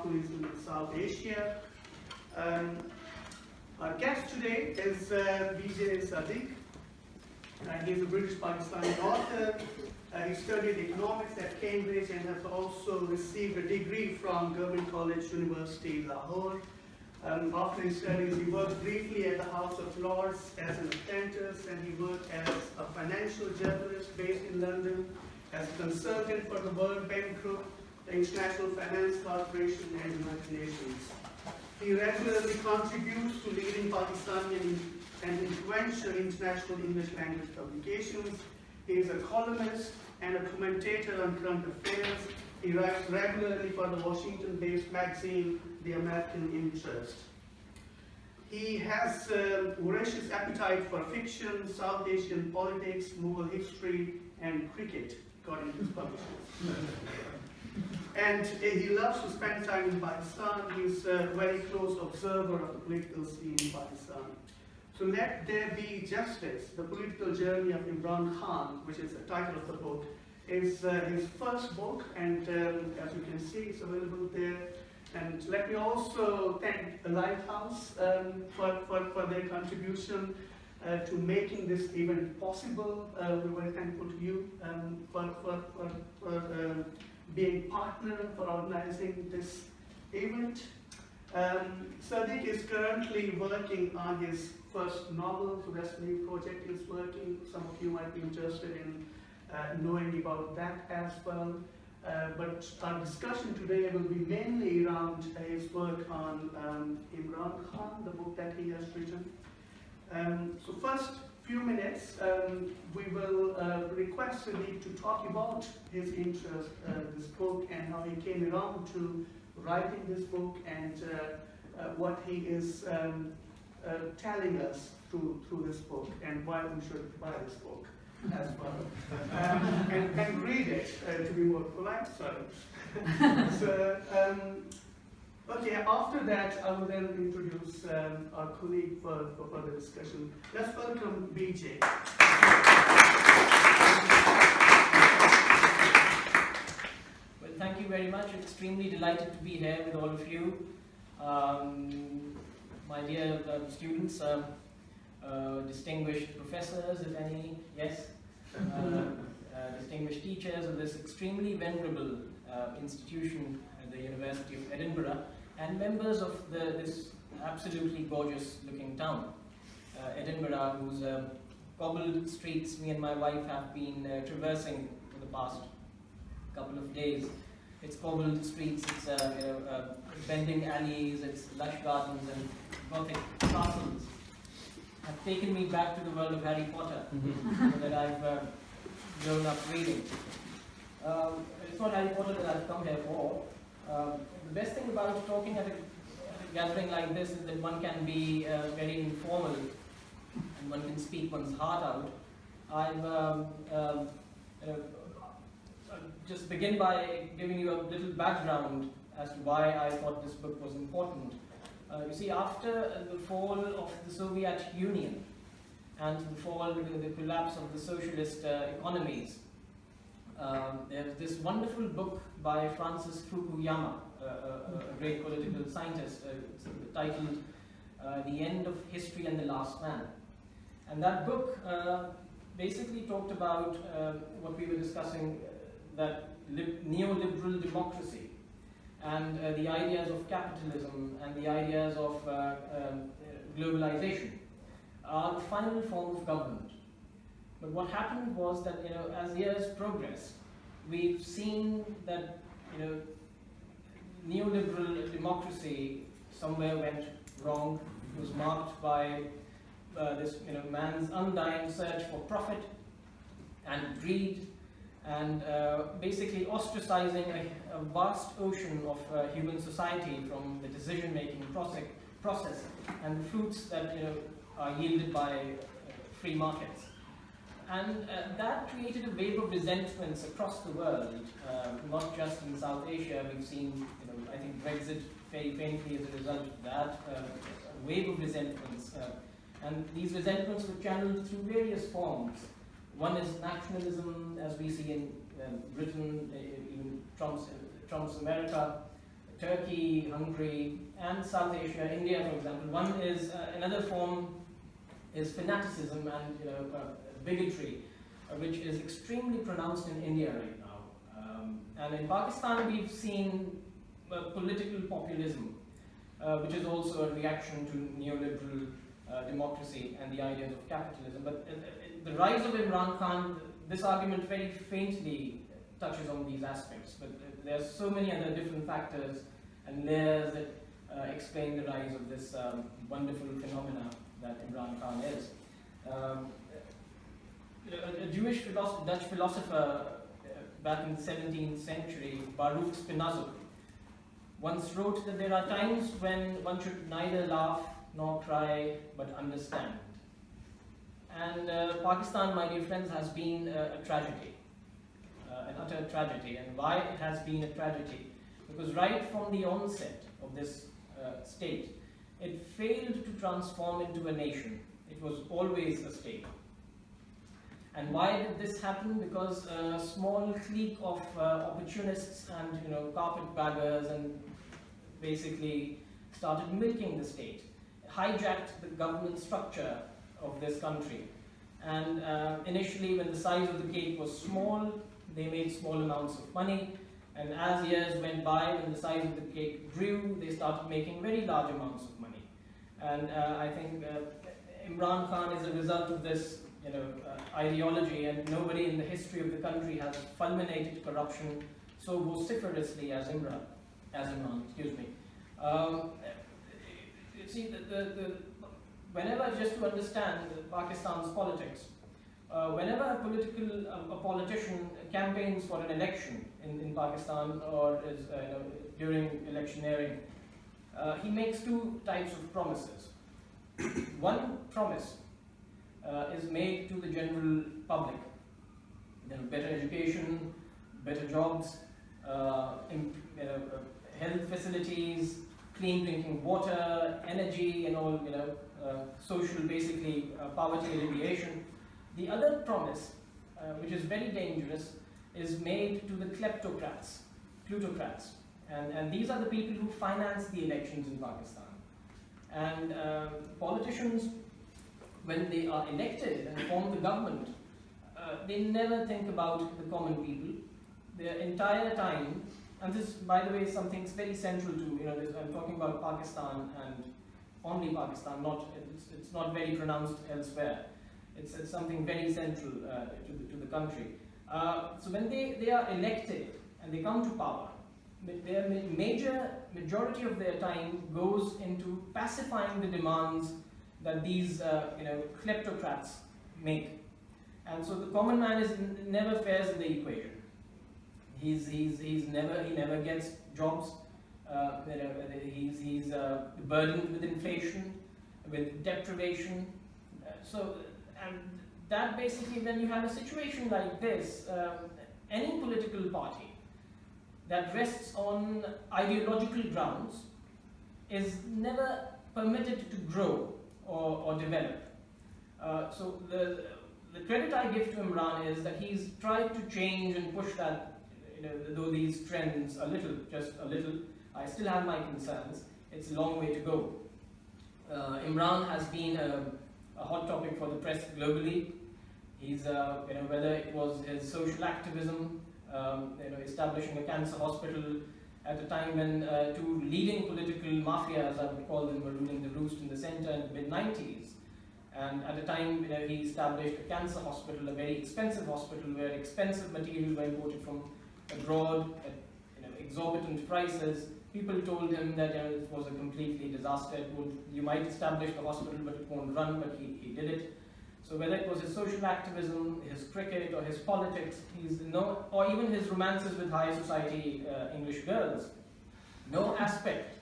populism in South Asia. Our guest today is BJ Sadiq. He's a British Pakistani author. He studied economics at Cambridge and has also received a degree from Government College, University, Lahore. After his studies, he worked briefly at the House of Lords as an apprentice, and he worked as a financial journalist based in London, as a consultant for the World Bank Group, the International Finance Corporation, and United Nations. He regularly contributes to leading Pakistani and influential international English language publications. He is a columnist and a commentator on current affairs. He writes regularly for the Washington-based magazine, The American Interest. He has voracious appetite for fiction, South Asian politics, Mughal history, and cricket, according to his publishers. And he loves to spend time in Pakistan. He's a very close observer of the political scene in Pakistan. So Let There Be Justice, The Political Journey of Imran Khan, which is the title of the book, is his first book, and as you can see, it's available there. And let me also thank the Lighthouse for their contribution to making this event possible. We're very thankful to you for being partner for organizing this event. Sadiq is currently working on his first novel, so that's a new project he's working. Some of you might be interested in knowing about that as well. But our discussion today will be mainly around his work on Imran Khan, the book that he has written. So first few minutes, we will request Sadiq to talk about his interest in this book and how he came around to writing this book and what he is telling us through this book and why we should buy this book as well. And read it, to be more polite, sorry. So, okay, after that, I will then introduce our colleague for further discussion. Let's welcome BJ. Well, thank you very much. Extremely delighted to be here with all of you. My dear students, distinguished professors, if any, yes, distinguished teachers of this extremely venerable institution at the University of Edinburgh, and members of this absolutely gorgeous looking town, Edinburgh, whose cobbled streets me and my wife have been traversing for the past couple of days. Its cobbled streets, its bending alleys, its lush gardens and Gothic castles have taken me back to the world of Harry Potter that I've grown up reading. It's not Harry Potter that I've come here for. The best thing about talking at a gathering like this is that one can be very informal and one can speak one's heart out. I've just begin by giving you a little background as to why I thought this book was important. You see, after the fall of the Soviet Union and the collapse of the socialist economies, there's this wonderful book by Francis Fukuyama, a great political scientist, titled The End of History and the Last Man. And that book basically talked about what we were discussing, that neoliberal democracy and the ideas of capitalism and the ideas of globalization are the final form of government. But what happened was that, as years progressed, we've seen that, neoliberal democracy somewhere went wrong. It was marked by this, man's undying search for profit and greed, and basically ostracizing a vast ocean of human society from the decision-making process and the fruits that are yielded by free markets. And that created a wave of resentments across the world, not just in South Asia. We've seen, I think Brexit very faintly as a result of that, a wave of resentments. And these resentments were channeled through various forms. One is nationalism, as we see in Britain, even Trump's America. Turkey, Hungary, and South Asia, India, for example. One is another form is fanaticism and bigotry, which is extremely pronounced in India right now. And in Pakistan, we've seen political populism, which is also a reaction to neoliberal democracy and the ideas of capitalism. But the rise of Imran Khan, this argument very faintly touches on these aspects, but there are so many other different factors and layers that explain the rise of this wonderful phenomena that Imran Khan is. A Jewish Dutch philosopher back in the 17th century, Baruch Spinoza, once wrote that there are times when one should neither laugh nor cry but understand. And Pakistan, my dear friends, has been a tragedy, an utter tragedy. And why it has been a tragedy? Because right from the onset of this state, it failed to transform into a nation. It was always a state. And why did this happen? Because a small clique of opportunists and carpetbaggers and basically started milking the state, hijacked the government structure of this country. And initially, when the size of the cake was small, they made small amounts of money. And as years went by, when the size of the cake grew, they started making very large amounts of money. And I think Imran Khan is a result of this ideology, and nobody in the history of the country has fulminated corruption so vociferously as Imran. Excuse me. You see, whenever, just to understand Pakistan's politics, whenever a politician campaigns for an election in Pakistan or is during electioneering, he makes two types of promises. One promise is made to the general public: better education, better jobs, health facilities, clean drinking water, energy, and all, social, basically, poverty alleviation. The other promise, which is very dangerous, is made to the kleptocrats, plutocrats. And these are the people who finance the elections in Pakistan. And politicians, when they are elected and form the government, they never think about the common people. Their entire time, and this, by the way, is something very central to, I'm talking about Pakistan and only Pakistan, it's not very pronounced elsewhere. It's something very central to the country. So when they are elected and they come to power, their majority of their time goes into pacifying the demands that these kleptocrats make. And so the common man never fares in the equation. He never gets jobs. He's burdened with inflation, with deprivation. And that basically, when you have a situation like this, any political party that rests on ideological grounds is never permitted to grow or develop. So the credit I give to Imran is that he's tried to change and push that, though these trends just a little. I still have my concerns. It's a long way to go. Imran has been a hot topic for the press globally. He's, whether it was his social activism, establishing a cancer hospital at a time when two leading political mafias, I would call them, were ruling the roost in the center in the mid-90s. And at a time, he established a cancer hospital, a very expensive hospital, where expensive materials were imported from abroad at exorbitant prices. People told him that it was a completely disaster. You might establish the hospital, but it won't run, but he did it. So whether it was his social activism, his cricket, or his politics, or even his romances with high society English girls, no aspect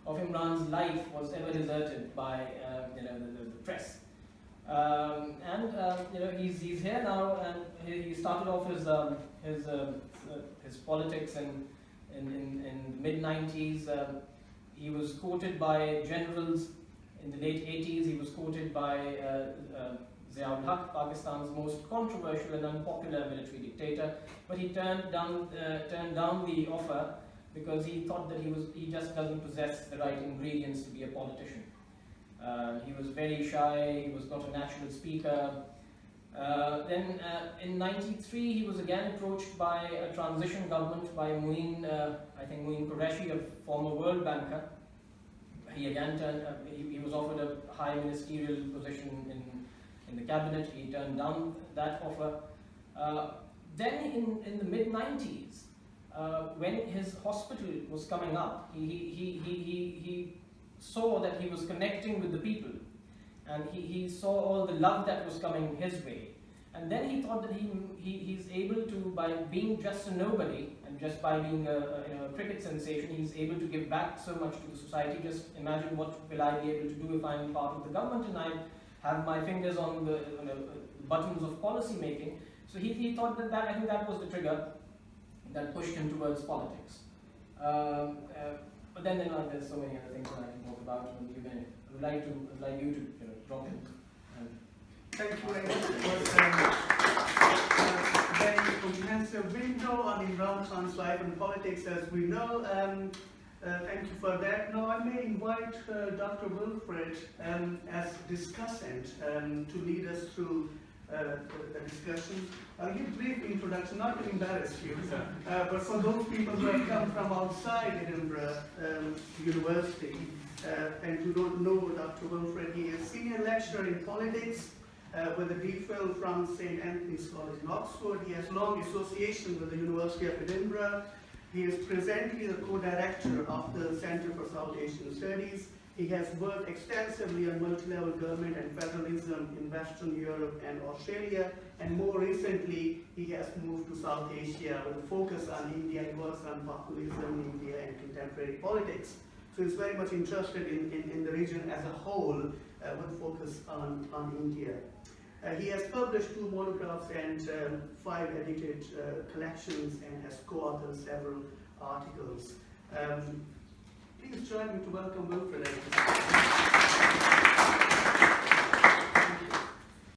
of Imran's life was ever deserted by the press. He's here now, and he started off his politics in the mid-90s. He was quoted by generals in the late 80s. He was quoted by Ziaul Haq, Pakistan's most controversial and unpopular military dictator, but he turned down the offer because he thought that he just doesn't possess the right ingredients to be a politician. He was very shy, he was not a natural speaker. Then in '93 he was again approached by a transition government, by Muin Qureshi, a former World Banker. He again he was offered a high ministerial position in the cabinet. He turned down that offer. Then in the mid-90s, when his hospital was coming up, he saw that he was connecting with the people, and he saw all the love that was coming his way. And then he thought that he's able to, by being just a nobody, and just by being a cricket sensation, he's able to give back so much to the society. Just imagine, what will I be able to do if I'm part of the government and I have my fingers on the buttons of policy making. So he thought that I think that was the trigger that pushed him towards politics. But then there's so many other things that I can talk about, and I would like you to drop in. Thank you very much. It was a very comprehensive window on Imran Khan's life and politics, as we know. Thank you for that. Now I may invite Dr. Wilfred as discussant to lead us through the discussion. I'll give a brief introduction, not to embarrass you, but for those people who have come from outside Edinburgh University and who don't know Dr. Wilfred, he is senior lecturer in politics with a DPhil from St. Anthony's College in Oxford. He has long association with the University of Edinburgh. He is presently the co-director of the Centre for South Asian Studies. He has worked extensively on multi-level government and federalism in Western Europe and Australia, and more recently he has moved to South Asia with a focus on India. He works on populism, India, and contemporary politics. So he's very much interested in the region as a whole, with focus on India. He has published 2 monographs and 5 edited collections, and has co-authored several articles. Please join me to welcome Wilfred.